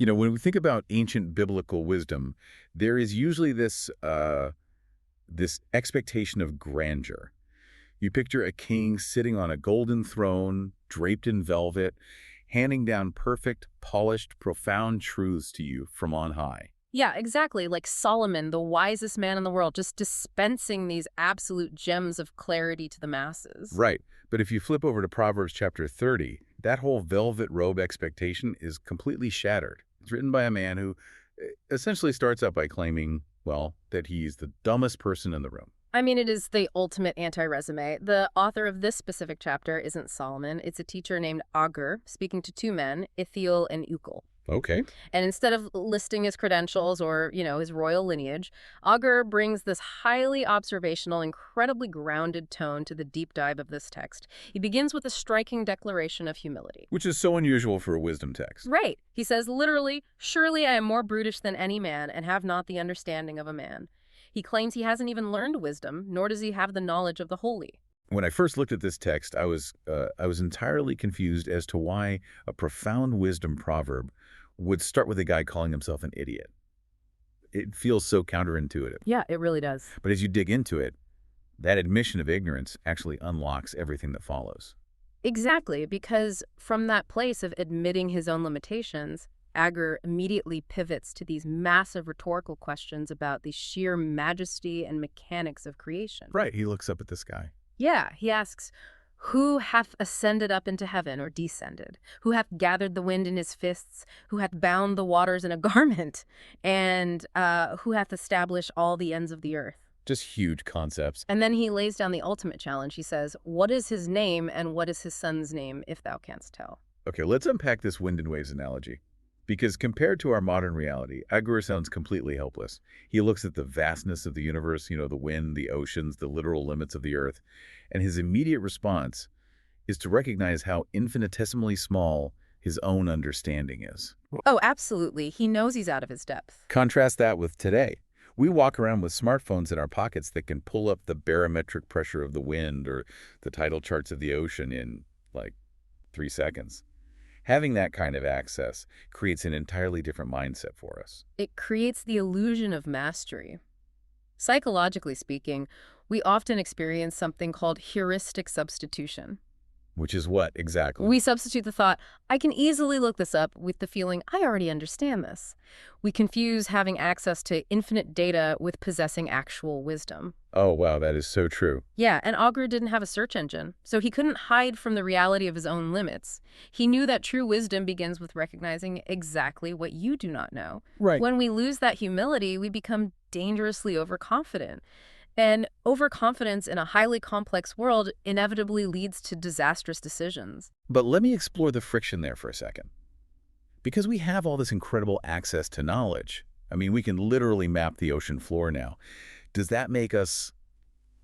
When we think about ancient biblical wisdom, there is usually this expectation of grandeur. You picture a king sitting on a golden throne, draped in velvet, handing down perfect, polished, profound truths to you from on high. Yeah, exactly. Like Solomon, the wisest man in the world, just dispensing these absolute gems of clarity to the masses. Right. But if you flip over to Proverbs chapter 30, that whole velvet robe expectation is completely shattered. It's written by a man who essentially starts out by claiming, well, that he's the dumbest person in the room. I mean, it is the ultimate anti-resume. The author of this specific chapter isn't Solomon. It's a teacher named Agur, speaking to two men, Ithiel and Ukal. Okay. And instead of listing his credentials or, his royal lineage, Agur brings this highly observational, incredibly grounded tone to the deep dive of this text. He begins with a striking declaration of humility. Which is so unusual for a wisdom text. Right. He says, literally, surely I am more brutish than any man and have not the understanding of a man. He claims he hasn't even learned wisdom, nor does he have the knowledge of the holy. When I first looked at this text, I was entirely confused as to why a profound wisdom proverb would start with a guy calling himself an idiot. It feels so counterintuitive. Yeah, it really does. But as you dig into it, that admission of ignorance actually unlocks everything that follows. Exactly, because from that place of admitting his own limitations, Agur immediately pivots to these massive rhetorical questions about the sheer majesty and mechanics of creation. Right, he looks up at the sky. Yeah, he asks, who hath ascended up into heaven or descended? Who hath gathered the wind in his fists? Who hath bound the waters in a garment? And who hath established all the ends of the earth? Just huge concepts. And then he lays down the ultimate challenge. He says, what is his name and what is his son's name, if thou canst tell? Okay, let's unpack this wind and waves analogy. Because compared to our modern reality, Agur sounds completely helpless. He looks at the vastness of the universe, the wind, the oceans, the literal limits of the earth, and his immediate response is to recognize how infinitesimally small his own understanding is. Oh, absolutely. He knows he's out of his depth. Contrast that with today. We walk around with smartphones in our pockets that can pull up the barometric pressure of the wind or the tidal charts of the ocean in, 3 seconds. Having that kind of access creates an entirely different mindset for us. It creates the illusion of mastery. Psychologically speaking, we often experience something called heuristic substitution. Which is what exactly? We substitute the thought, I can easily look this up, with the feeling, I already understand this. We confuse having access to infinite data with possessing actual wisdom. Oh, wow, that is so true. Yeah, and Agur didn't have a search engine, so he couldn't hide from the reality of his own limits. He knew that true wisdom begins with recognizing exactly what you do not know. Right. When we lose that humility, we become dangerously overconfident. And overconfidence in a highly complex world inevitably leads to disastrous decisions. But let me explore the friction there for a second. Because we have all this incredible access to knowledge, we can literally map the ocean floor now. Does that make us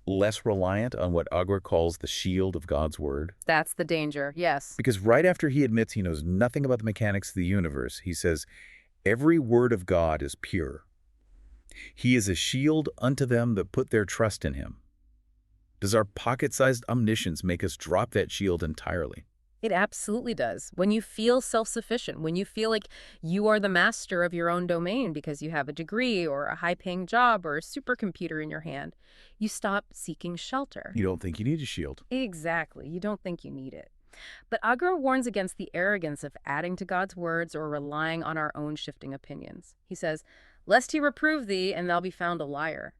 less reliant on what Agur calls the shield of God's word? That's the danger, yes. Because right after he admits he knows nothing about the mechanics of the universe, he says, every word of God is pure. He is a shield unto them that put their trust in him. Does our pocket-sized omniscience make us drop that shield entirely? It absolutely does. When you feel self-sufficient, when you feel like you are the master of your own domain because you have a degree or a high-paying job or a supercomputer in your hand, you stop seeking shelter. You don't think you need a shield. Exactly. You don't think you need it. But Agur warns against the arrogance of adding to God's words or relying on our own shifting opinions. He says, lest he reprove thee, and thou be found a liar.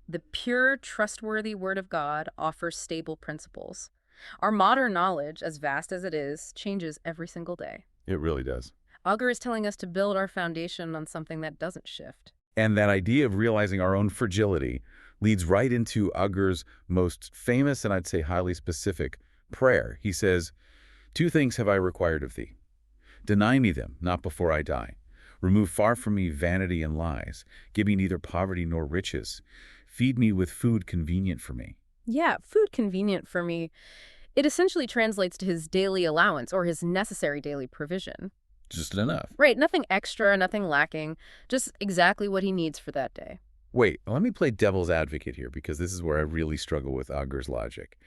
The pure, trustworthy word of God offers stable principles. Our modern knowledge, as vast as it is, changes every single day. It really does. Agur is telling us to build our foundation on something that doesn't shift. And that idea of realizing our own fragility leads right into Agur's most famous and I'd say highly specific prayer. He says, 2 things have I required of thee. Deny me them, not before I die. Remove far from me vanity and lies. Give me neither poverty nor riches. Feed me with food convenient for me. Yeah, food convenient for me. It essentially translates to his daily allowance or his necessary daily provision. Just enough. Right, nothing extra, nothing lacking, just exactly what he needs for that day. Wait, let me play devil's advocate here because this is where I really struggle with Agur's logic.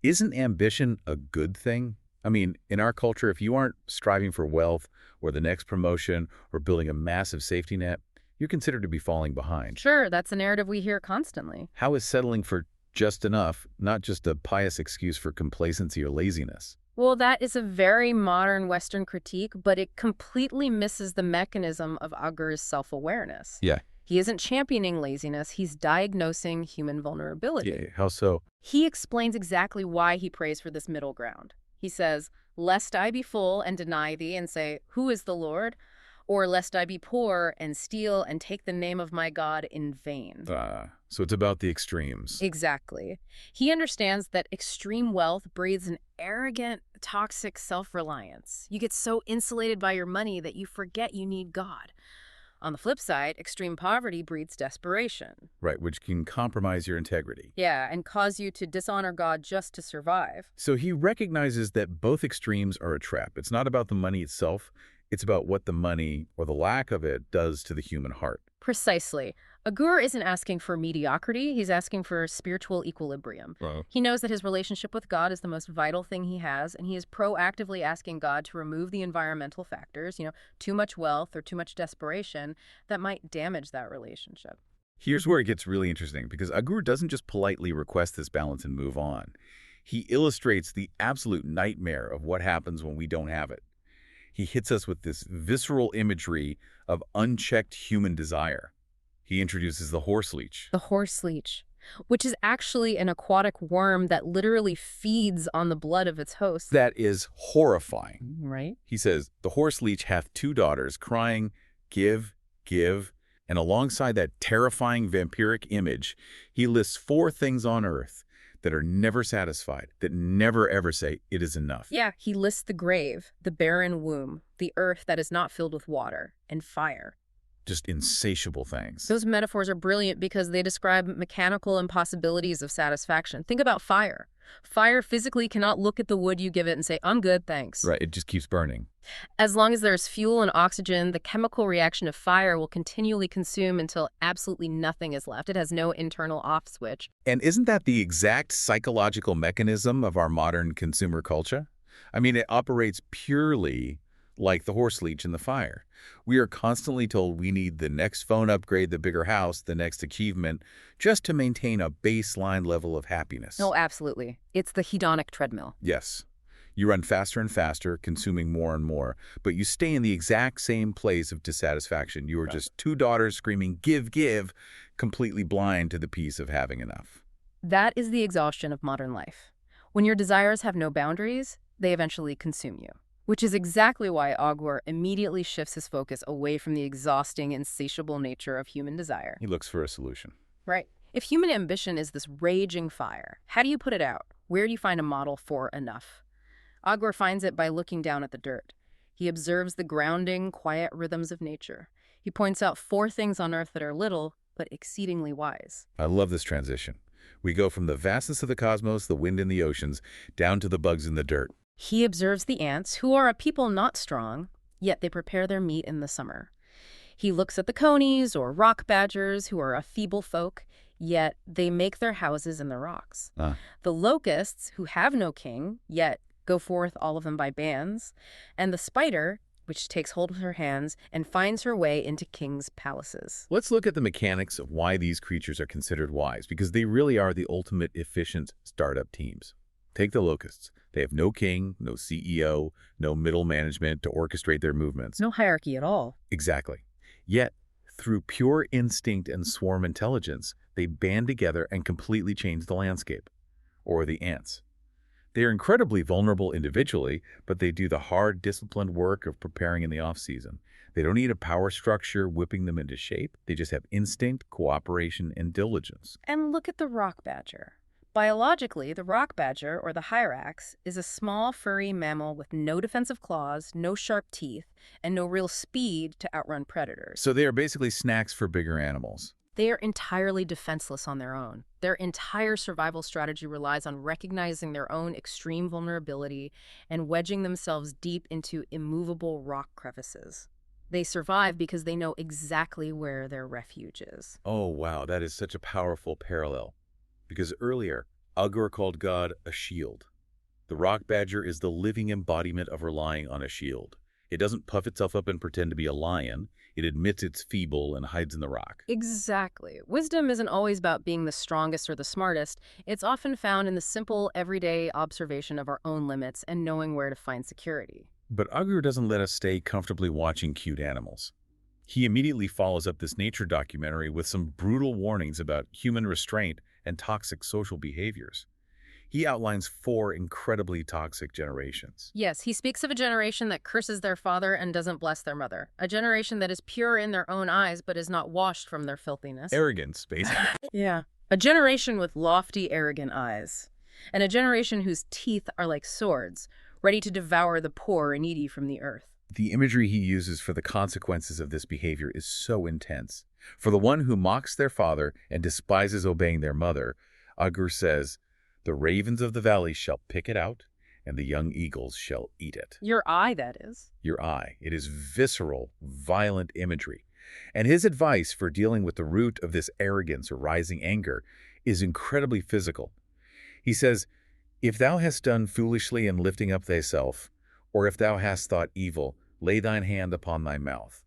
Isn't ambition a good thing? I mean, in our culture, if you aren't striving for wealth or the next promotion or building a massive safety net, you're considered to be falling behind. Sure, that's a narrative we hear constantly. How is settling for just enough not just a pious excuse for complacency or laziness? Well, that is a very modern Western critique, but it completely misses the mechanism of Agur's self-awareness. Yeah. He isn't championing laziness, he's diagnosing human vulnerability. Yeah, how so? He explains exactly why he prays for this middle ground. He says, "Lest I be full and deny thee and say, 'Who is the Lord?' Or lest I be poor and steal and take the name of my God in vain." So it's about the extremes. Exactly. He understands that extreme wealth breeds an arrogant, toxic self-reliance. You get so insulated by your money that you forget you need God. On the flip side, extreme poverty breeds desperation. Right, which can compromise your integrity. Yeah, and cause you to dishonor God just to survive. So he recognizes that both extremes are a trap. It's not about the money itself. It's about what the money, or the lack of it, does to the human heart. Precisely. Agur isn't asking for mediocrity, he's asking for spiritual equilibrium. Wow. He knows that his relationship with God is the most vital thing he has, and he is proactively asking God to remove the environmental factors, too much wealth or too much desperation, that might damage that relationship. Here's where it gets really interesting, because Agur doesn't just politely request this balance and move on. He illustrates the absolute nightmare of what happens when we don't have it. He hits us with this visceral imagery of unchecked human desire. He introduces the horse leech. The horse leech, which is actually an aquatic worm that literally feeds on the blood of its host. That is horrifying. Right? He says, the horse leech hath 2 daughters, crying, give, give. And alongside that terrifying vampiric image, he lists 4 things on earth that are never satisfied, that never ever say, it is enough. Yeah, he lists the grave, the barren womb, the earth that is not filled with water, and fire. Just insatiable things. Those metaphors are brilliant because they describe mechanical impossibilities of satisfaction. Think about fire. Fire physically cannot look at the wood you give it and say, "I'm good, thanks." Right, it just keeps burning. As long as there's fuel and oxygen, the chemical reaction of fire will continually consume until absolutely nothing is left. It has no internal off switch. And isn't that the exact psychological mechanism of our modern consumer culture? I mean, it operates purely like the horse leech in the fire. We are constantly told we need the next phone upgrade, the bigger house, the next achievement, just to maintain a baseline level of happiness. Oh, absolutely. It's the hedonic treadmill. Yes. You run faster and faster, consuming more and more, but you stay in the exact same place of dissatisfaction. You are just 2 daughters screaming, give, give, completely blind to the peace of having enough. That is the exhaustion of modern life. When your desires have no boundaries, they eventually consume you. Which is exactly why Agur immediately shifts his focus away from the exhausting, insatiable nature of human desire. He looks for a solution. Right. If human ambition is this raging fire, how do you put it out? Where do you find a model for enough? Agur finds it by looking down at the dirt. He observes the grounding, quiet rhythms of nature. He points out 4 things on earth that are little, but exceedingly wise. I love this transition. We go from the vastness of the cosmos, the wind in the oceans, down to the bugs in the dirt. He observes the ants, who are a people not strong, yet they prepare their meat in the summer. He looks at the conies, or rock badgers, who are a feeble folk, yet they make their houses in the rocks. The locusts, who have no king, yet go forth all of them by bands, and the spider, which takes hold of her hands and finds her way into kings' palaces. Let's look at the mechanics of why these creatures are considered wise, because they really are the ultimate efficient startup teams. Take the locusts. They have no king, no CEO, no middle management to orchestrate their movements. No hierarchy at all. Exactly. Yet, through pure instinct and swarm intelligence, they band together and completely change the landscape. Or the ants. They are incredibly vulnerable individually, but they do the hard, disciplined work of preparing in the off-season. They don't need a power structure whipping them into shape. They just have instinct, cooperation, and diligence. And look at the rock badger. Biologically, the rock badger, or the hyrax, is a small, furry mammal with no defensive claws, no sharp teeth, and no real speed to outrun predators. So they are basically snacks for bigger animals. They are entirely defenseless on their own. Their entire survival strategy relies on recognizing their own extreme vulnerability and wedging themselves deep into immovable rock crevices. They survive because they know exactly where their refuge is. Oh, wow, that is such a powerful parallel. Because earlier, Agur called God a shield. The rock badger is the living embodiment of relying on a shield. It doesn't puff itself up and pretend to be a lion. It admits it's feeble and hides in the rock. Exactly. Wisdom isn't always about being the strongest or the smartest. It's often found in the simple, everyday observation of our own limits and knowing where to find security. But Agur doesn't let us stay comfortably watching cute animals. He immediately follows up this nature documentary with some brutal warnings about human restraint and toxic social behaviors. He outlines 4 incredibly toxic generations. Yes, he speaks of a generation that curses their father and doesn't bless their mother. A generation that is pure in their own eyes but is not washed from their filthiness. Arrogance, basically. Yeah. A generation with lofty, arrogant eyes. And a generation whose teeth are like swords, ready to devour the poor and needy from the earth. The imagery he uses for the consequences of this behavior is so intense. For the one who mocks their father and despises obeying their mother, Agur says, "The ravens of the valley shall pick it out, and the young eagles shall eat it." Your eye, that is. Your eye. It is visceral, violent imagery. And his advice for dealing with the root of this arrogance or rising anger is incredibly physical. He says, "If thou hast done foolishly in lifting up thyself, or if thou hast thought evil, lay thine hand upon thy mouth."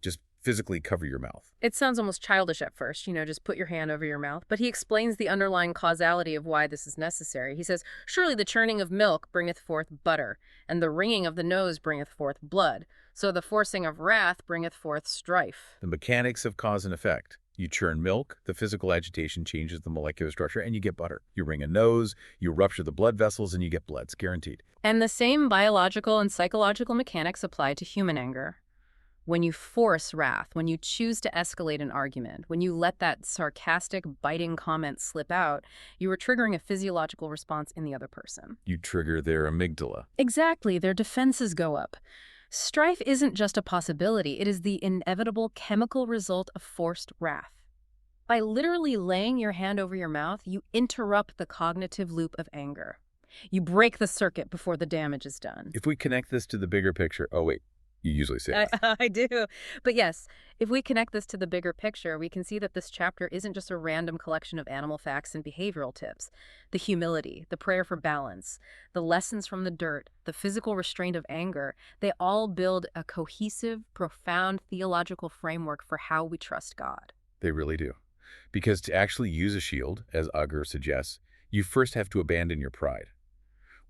Just physically cover your mouth. It sounds almost childish at first, just put your hand over your mouth. But he explains the underlying causality of why this is necessary. He says, "Surely the churning of milk bringeth forth butter, and the wringing of the nose bringeth forth blood. So the forcing of wrath bringeth forth strife." The mechanics of cause and effect. You churn milk, the physical agitation changes the molecular structure, and you get butter. You wring a nose, you rupture the blood vessels, and you get blood. It's guaranteed. And the same biological and psychological mechanics apply to human anger. When you force wrath, when you choose to escalate an argument, when you let that sarcastic, biting comment slip out, you are triggering a physiological response in the other person. You trigger their amygdala. Exactly, their defenses go up. Strife isn't just a possibility, it is the inevitable chemical result of forced wrath. By literally laying your hand over your mouth, you interrupt the cognitive loop of anger. You break the circuit before the damage is done. If we connect this to the bigger picture, oh wait, you usually say that. I do. But yes, if we connect this to the bigger picture, we can see that this chapter isn't just a random collection of animal facts and behavioral tips. The humility, the prayer for balance, the lessons from the dirt, the physical restraint of anger, they all build a cohesive, profound theological framework for how we trust God. They really do. Because to actually use a shield, as Agur suggests, you first have to abandon your pride.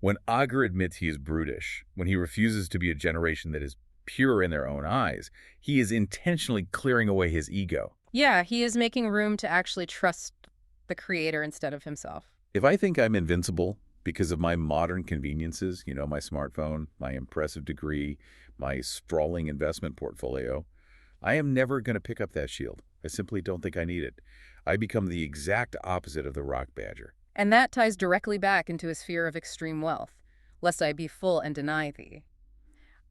When Agur admits he is brutish, when he refuses to be a generation that is pure in their own eyes, he is intentionally clearing away his ego. Yeah, he is making room to actually trust the Creator instead of himself. If I think I'm invincible because of my modern conveniences, my smartphone, my impressive degree, my sprawling investment portfolio, I am never going to pick up that shield. I simply don't think I need it. I become the exact opposite of the rock badger. And that ties directly back into his fear of extreme wealth, lest I be full and deny thee.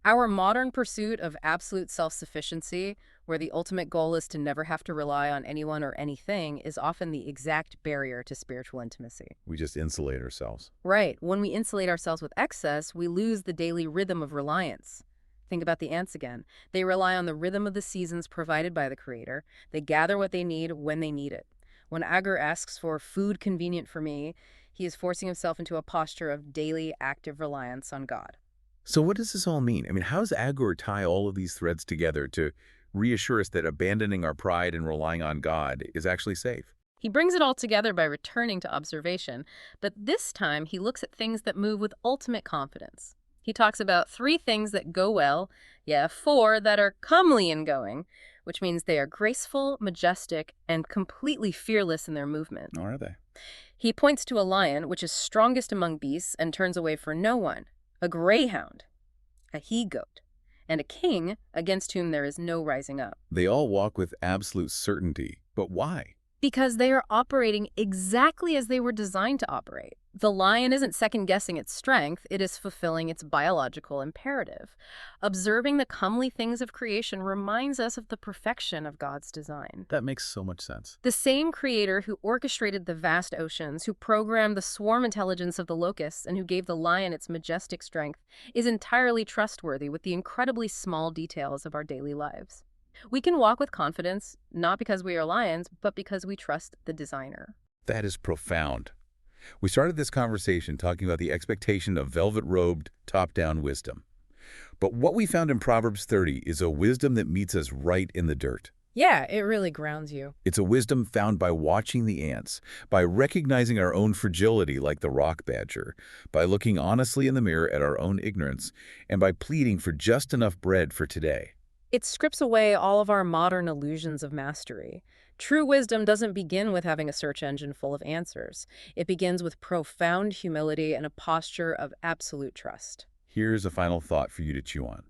Our modern pursuit of absolute self-sufficiency, where the ultimate goal is to never have to rely on anyone or anything, is often the exact barrier to spiritual intimacy. We just insulate ourselves. Right. When we insulate ourselves with excess, we lose the daily rhythm of reliance. Think about the ants again. They rely on the rhythm of the seasons provided by the Creator. They gather what they need when they need it. When Agur asks for food convenient for me, he is forcing himself into a posture of daily active reliance on God. So what does this all mean? How does Agur tie all of these threads together to reassure us that abandoning our pride and relying on God is actually safe? He brings it all together by returning to observation, but this time he looks at things that move with ultimate confidence. He talks about 3 things that go well, 4 that are comely in going, which means they are graceful, majestic, and completely fearless in their movement. Or are they? He points to a lion, which is strongest among beasts and turns away for no one, a greyhound, a he-goat, and a king against whom there is no rising up. They all walk with absolute certainty. But why? Because they are operating exactly as they were designed to operate. The lion isn't second-guessing its strength, it is fulfilling its biological imperative. Observing the comely things of creation reminds us of the perfection of God's design. That makes so much sense. The same Creator who orchestrated the vast oceans, who programmed the swarm intelligence of the locusts, and who gave the lion its majestic strength, is entirely trustworthy with the incredibly small details of our daily lives. We can walk with confidence, not because we are lions, but because we trust the designer. That is profound. We started this conversation talking about the expectation of velvet-robed, top-down wisdom. But what we found in Proverbs 30 is a wisdom that meets us right in the dirt. Yeah, it really grounds you. It's a wisdom found by watching the ants, by recognizing our own fragility like the rock badger, by looking honestly in the mirror at our own ignorance, and by pleading for just enough bread for today. It strips away all of our modern illusions of mastery. True wisdom doesn't begin with having a search engine full of answers. It begins with profound humility and a posture of absolute trust. Here's a final thought for you to chew on.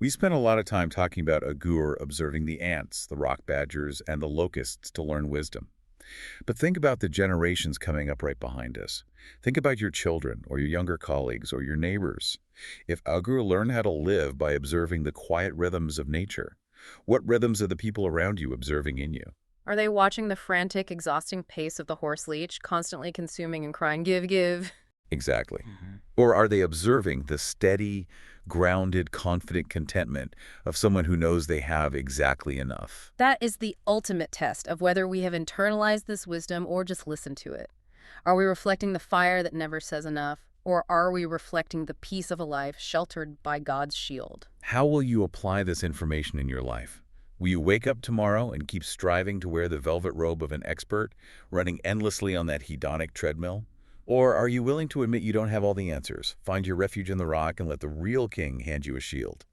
We spent a lot of time talking about Agur observing the ants, the rock badgers, and the locusts to learn wisdom. But think about the generations coming up right behind us. Think about your children, or your younger colleagues, or your neighbors. If Agur learned how to live by observing the quiet rhythms of nature, what rhythms are the people around you observing in you? Are they watching the frantic, exhausting pace of the horse leech, constantly consuming and crying, give, give? Exactly. Or are they observing the steady, grounded, confident contentment of someone who knows they have exactly enough? That is the ultimate test of whether we have internalized this wisdom or just listened to it. Are we reflecting the fire that never says enough, or are we reflecting the peace of a life sheltered by God's shield? How will you apply this information in your life? Will you wake up tomorrow and keep striving to wear the velvet robe of an expert, running endlessly on that hedonic treadmill? Or are you willing to admit you don't have all the answers, find your refuge in the rock, and let the real king hand you a shield?